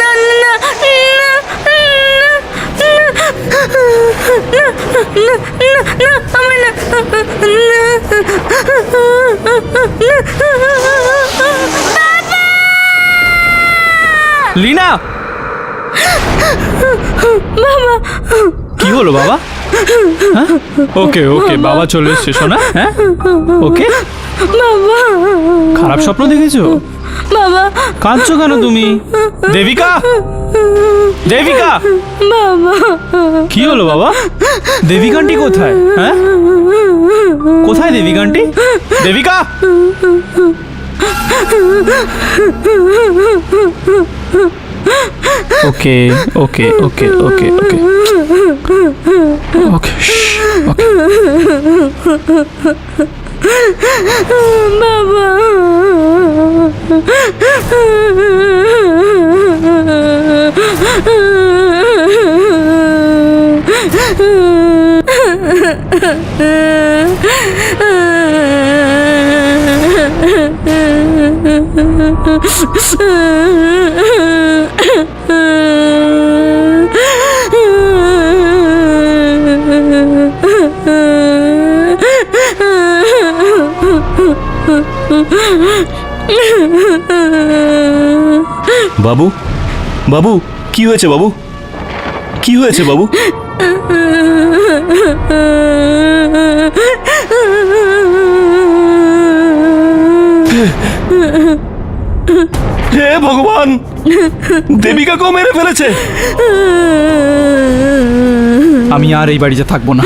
না না লীনা, বাবা, কি হলো বাবা? হ্যাঁ? ওকে ওকে, বাবা চলে এসছে শোনা। হ্যাঁ ওকে। বাবা, খারাপ স্বপ্ন দেখেছো? বাবা, কাঁদছো কেন তুমি? দেবিকা, দেবিকা, বাবা, কি হলো বাবা? দেবিকান্টি কোথায়? হ্যাঁ কোথায় দেবিকান্টি? দেবিকা, ওকে ওকে ওকে ওকে ওকে ওকে ওকে। বাবা, বাবু, বাবু, কি হয়েছে বাবু? কি হয়েছে বাবু? হে ভগবান, দেবিকাকেও মেরে ফেলেছে। আমি আর এই বাড়িতে থাকবো না।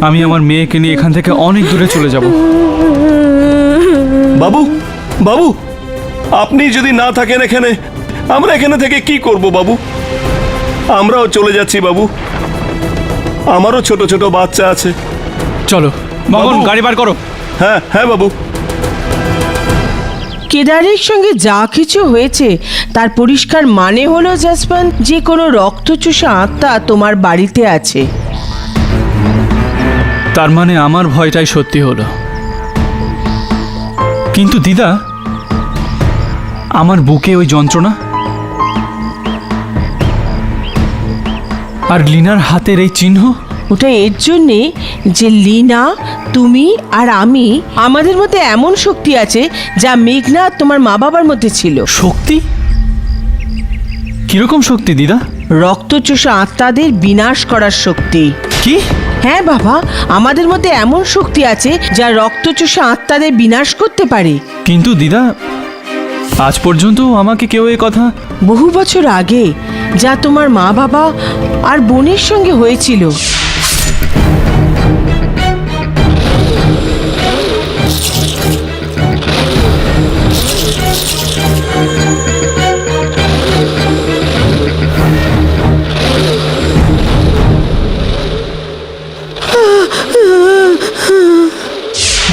আমি আমার মেয়েকে নিয়ে এখান থেকে অনেক দূরে চলে যাব। বাবু, বাবু, আপনি যদি না থাকেন এখানে, আমরা এখানে থেকে কি করব বাবু? আমরাও চলে যাচ্ছি বাবু। আমারও ছোট ছোট বাচ্চা আছে। চলো মগন, বাবু। গাড়ি বার করো। হ্যাঁ হ্যাঁ বাবু। কেদারের সঙ্গে যা কিছু হয়েছে তার পরিষ্কার মানে হলো জাসবন্ত, যে কোনো রক্তচোষা আত্মা তোমার বাড়িতে আছে। তার মানে আমার ভয়টাই সত্যি হলো। কিন্তু দিদা, আমার বুকে ওই যন্ত্রণা আর লিনার হাতের এই চিহ্ন, ওটা এর জন্যে যে লীনা, তুমি আর আমি, আমাদের মধ্যে এমন শক্তি আছে যা মেঘনা আর তোমার মা বাবার মধ্যে ছিল। শক্তি? কিরকম শক্তি দিদা? রক্তচোষা আত্মাদের বিনাশ করার শক্তি। কি? হ্যাঁ বাবা, আমাদের মধ্যে এমন শক্তি আছে যা রক্তচোষা আত্মাদের বিনাশ করতে পারে। কিন্তু দিদা, আজ পর্যন্ত আমাকে কেউ এই কথা... বহু বছর আগে যা তোমার মা বাবা আর বোনের সঙ্গে হয়েছিল।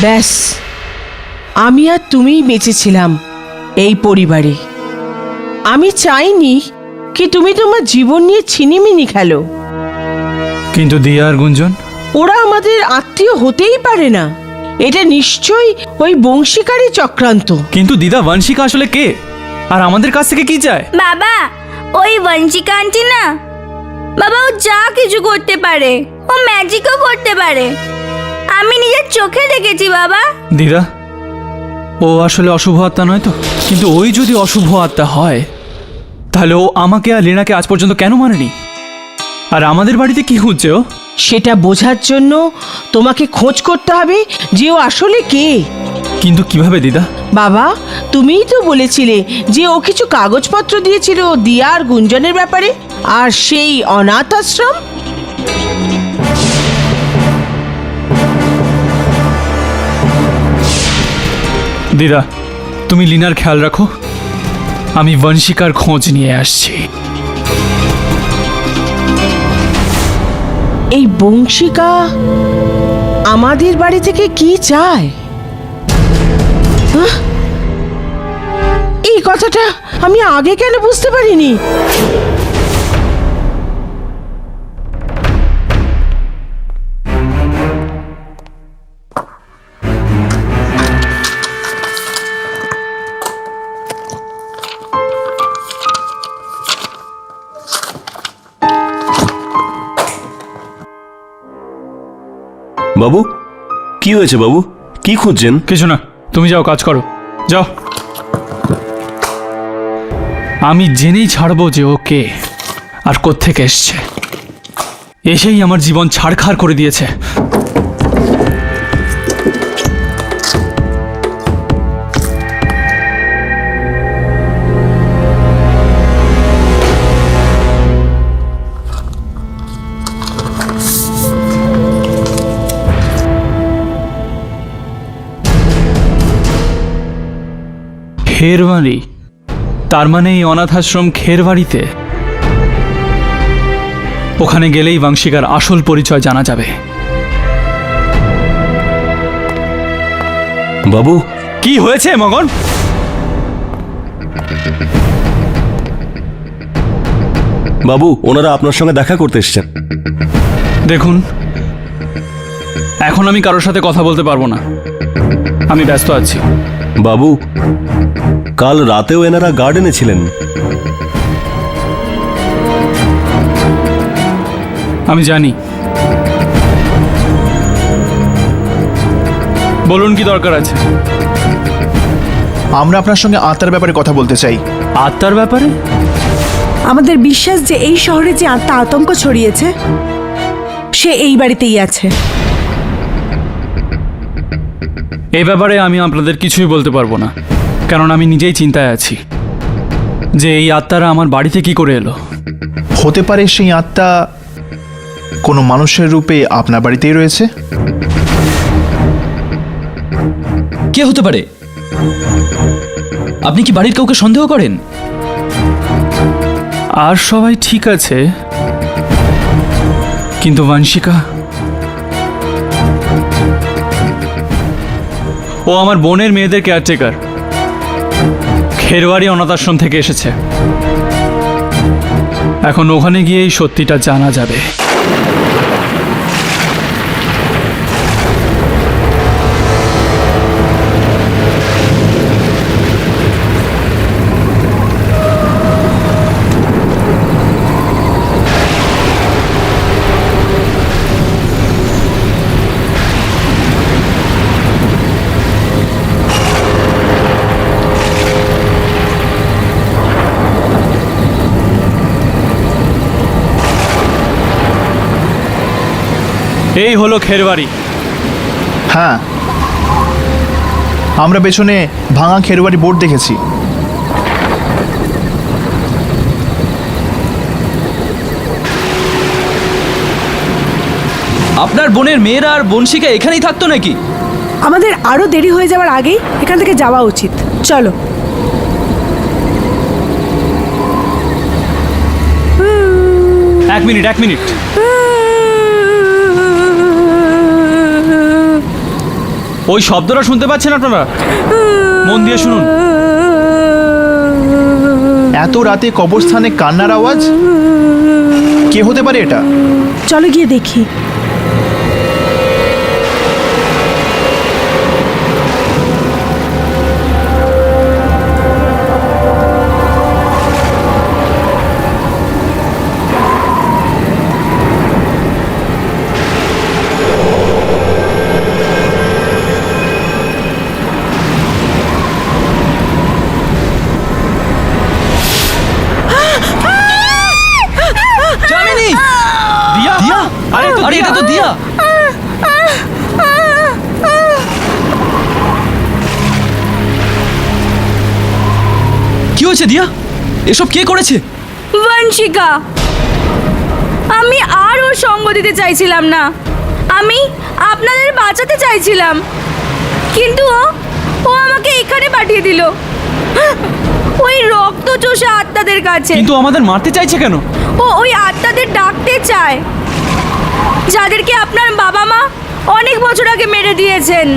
ব্যাস, আমি আর তুমিই বেঁচেছিলাম এই পরিবারে। আমি চাইনি কি তুমি তোমার জীবন নিয়ে ছিনিমিনি খেলো। কিন্তু দিয়া আর গুঞ্জন? ওরা আমাদের আত্মীয় হতেই পারে না। এটা নিশ্চয়ই ওই বংশীকারী চক্রান্ত। কিন্তু দিদা, বংশিকা আসলে কে? আর আমাদের কাছ থেকে কি চায়? বাবা, ওই বঞ্চিকা আন্টি না বাবা, ও যা কিছু করতে পারে, ও ম্যাজিকও করতে পারে। আমি নিজের চোখে দেখেছি বাবা। দিদা, ও আসলে অশুভ আত্মা নয় তো? কিন্তু ওই যদি অশুভ আত্মা হয়, তাহলে ও আমাকে আর লীনাকে আজ পর্যন্ত কেন মানেনি? আর আমাদের বাড়িতে কি খুঁজছে ও? সেটা বোঝার জন্য তোমাকে খোঁজ করতে হবে যে ও আসলে কে। কিন্তু কিভাবে দিদা? বাবা, তুমিই তো বলেছিলে যে ও কিছু কাগজপত্র দিয়েছিল দিয়া আর গুঞ্জনের ব্যাপারে, আর সেই অনাথ আশ্রম। দিদা, তুমি লীনার খেয়াল রাখো, আমি বংশিকার খোঁজ নিয়ে আসছি। এই বংশিকা আমাদের বাড়ি থেকে কি চায়? এই কথাটা আমি আগে কেন বুঝতে পারিনি? বাবু কি হয়েছে বাবু, কি খুঁজছেন? কিছু না, তুমি যাও, কাজ করো, যাও। আমি জেনেই ছাড়বো যে ও কে আর কোত্থেকে এসছে। এসেই আমার জীবন ছাড়খাড় করে দিয়েছে। খেরবাড়ি, তার মানে এই অনাথ আশ্রম খেরবাড়িতে। ওখানে গেলেই বংশিকার আসল পরিচয় জানা যাবে। বাবু কি হয়েছে মগন? বাবু, ওনারা আপনার সঙ্গে দেখা করতে এসেছেন। দেখুন, এখন আমি কারোর সাথে কথা বলতে পারবো না, আমি ব্যস্ত আছি। বাবু, কাল রাতেও এনারা গার্ডেনে ছিলেন। আমি জানি। বলুন, কি দরকার আছে? আমরা আপনার সঙ্গে আত্মার ব্যাপারে কথা বলতে চাই। আত্মার ব্যাপারে? আমাদের বিশ্বাস যে এই শহরে যে আত্মা আতঙ্ক ছড়িয়েছে সে এই বাড়িতেই আছে। এই ব্যাপারে আমি আপনাদের কিছুই বলতে পারবো না, কারণ আমি নিজেই চিন্তায় আছি যে এই আত্মারা আমার বাড়িতে কি করে এলো। হতে পারে সেই আত্মা কোনো মানুষের রূপে আপনার বাড়িতেই রয়েছে। কে হতে পারে? আপনি কি বাড়ির কাউকে সন্দেহ করেন? আর সবাই ঠিক আছে, কিন্তু বংশিকা, ও আমার বোনের মেয়েদের কেয়ারটেকার, খেরবাড়ি অনাথ আশ্রম থেকে এসেছে। এখন ওখানে গিয়েই সত্যিটা জানা যাবে। এই হলো খেরবাড়ি। হ্যাঁ, আমরা পেছনে ভাঙা খেরবাড়ি বোর্ড দেখেছি। আপনার বোনের মেয়েরা আর বংশিকা এখানেই থাকতো নাকি? আমাদের আরো দেরি হয়ে যাওয়ার আগেই এখান থেকে যাওয়া উচিত। চলো। এক মিনিট। ওই শব্দটা শুনতে পাচ্ছেন আপনারা? মন দিয়ে শুনুন। এত রাতে কবরস্থানে কান্নার আওয়াজ, কে হতে পারে এটা? চলো গিয়ে দেখি। যামিনী! দিয়া? দিয়া? আরে এটা তো দিয়া। কি হয়েছে দিয়া? এসব কে করেছে? বংশিকা, আমি আর ওর সঙ্গ দিতে চাইছিলাম না, আমি আপনাদের বাঁচাতে চাইছিলাম, কিন্তু ও আমাকে এখানে পাঠিয়ে দিল ওই রক্ত চোষা আত্মাদের কাছে। কিন্তু আমাদের মারতে চাইছে কেন? ও ওই আত্মাদের ডাকতে চায় যাদেরকে আপনার বাবা মা অনেক বছর আগে মেরে দিয়েছেন।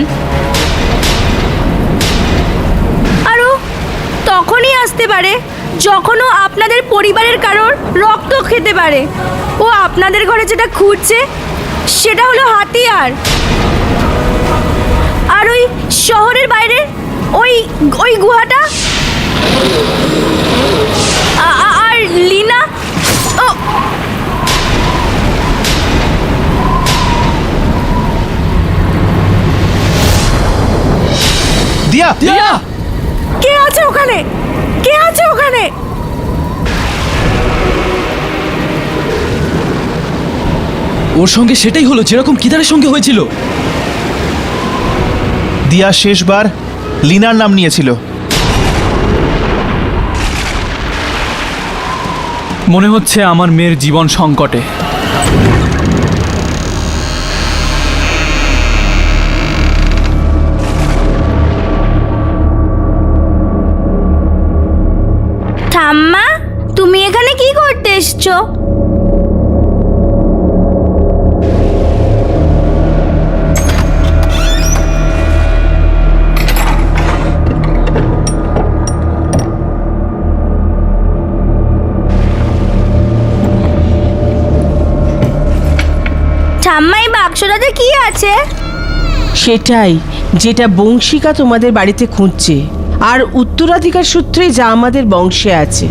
আর ও তখনই আসতে পারে যখন ও আপনাদের পরিবারের কারোর রক্ত খেতে পারে। ও আপনাদের ঘরে যেটা খুঁজছে সেটা হলো হাতিয়ার। আর ওই শহরের বাইরে ওই ওই গুহাটা আর লিনা, দিয়া দিয়া কে আছে ওখানে? কে আছে ওখানে? ওর সঙ্গে সেটাই হলো যেরকম কিদারের সঙ্গে হয়েছিল। দিয়া শেষবার লিনার নাম নিয়েছিল। মনে হচ্ছে আমার মেয়ের জীবন সংকটে। ঠাম্মা, তুমি এখানে কি করতে এসছো? ঠাম্মা, এই বাক্সটাতে কি আছে? সেটাই যেটা বংশিকা তোমাদের বাড়িতে খুঁজছে, আর উত্তরাধিকার সূত্রে যা আমাদের বংশে আছে।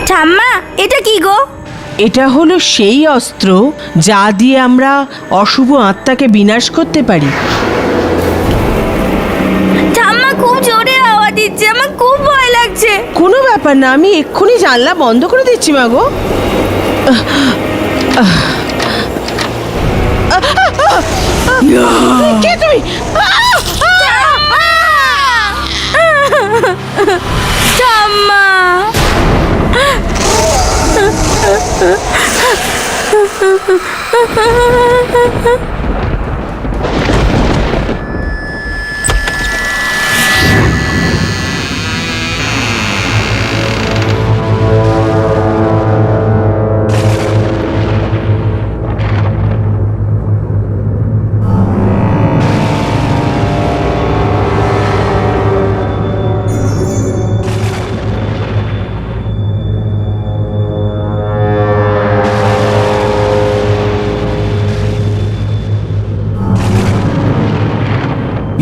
ঠাম্মা, এটা কি গো? এটা হলো সেই অস্ত্র যা দিয়ে আমরা অশুভ আত্মাকে বিনাশ করতে পারি। ঠাম্মা, খুব জোরে আওয়াজ দিচ্ছে, আমার খুব ভয় লাগছে। কোনো ব্যাপার না, আমি এক্ষুনি জানলা বন্ধ করে দিচ্ছি মা গো। কে তুমি? ঠাম্মা,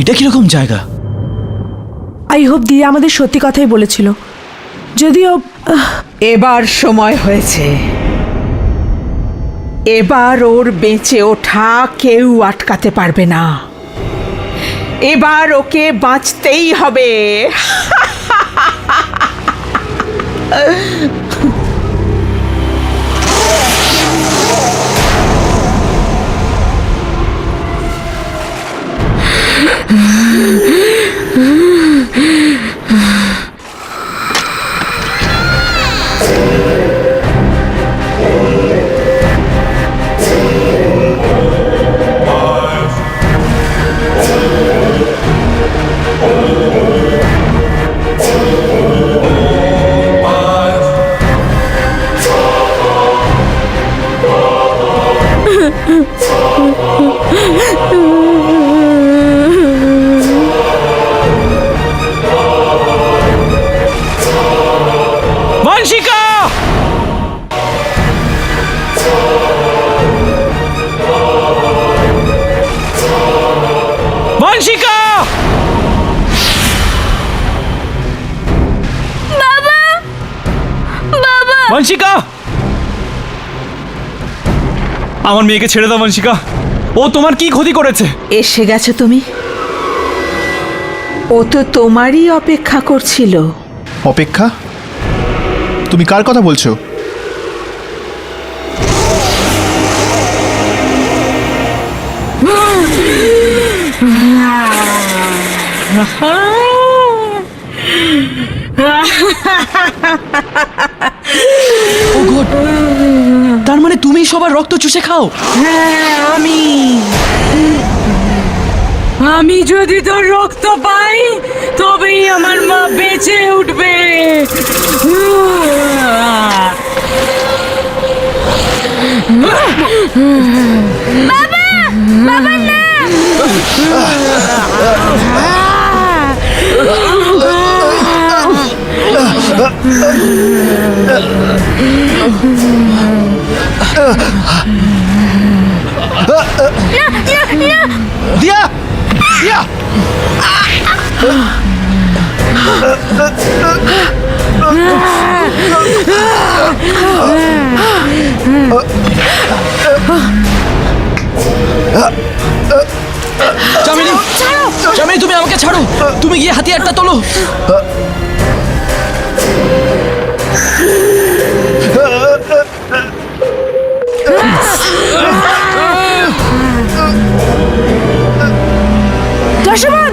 এটা কিরকম জায়গা? আই হোপ দিয়া আমাদের সত্যি কথাই বলেছিল, যদিও এবার সময় হয়েছে। এবার ওর বেঁচে ওঠা কেউ আটকাতে পারবে না। এবার ওকে বাঁচতেই হবে। বংশিকা! বংশিকা! বাবা, বাবা, বংশিকা! আমার মেয়েকে ছেড়ে দাও বংশিকা। ও তোমার কি ক্ষতি করেছে? এসে গেছো তুমি। ও তো তোমারই অপেক্ষা করছিল। অপেক্ষা? তুমি কার কথা বলছো? ও গড, তার মানে তুমি সবার রক্ত চুষে খাও? হ্যাঁ, আমি যদি তোর রক্ত পাই তবেই আমার মা বেঁচে উঠবে। বাবা, বাবা না! দিয়া দিয়া চামেলি, চামেলি তুমি আমাকে ছাড়ো, তুমি গিয়ে হাতিয়ারটা তোলো। দশমন,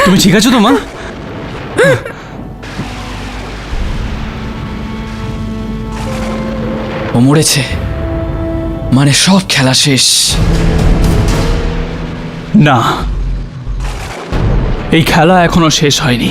তুমি ঠিক আছো তো মা? ও মরেছে, মানে সব খেলা শেষ। না, এই খেলা এখনো শেষ হয়নি।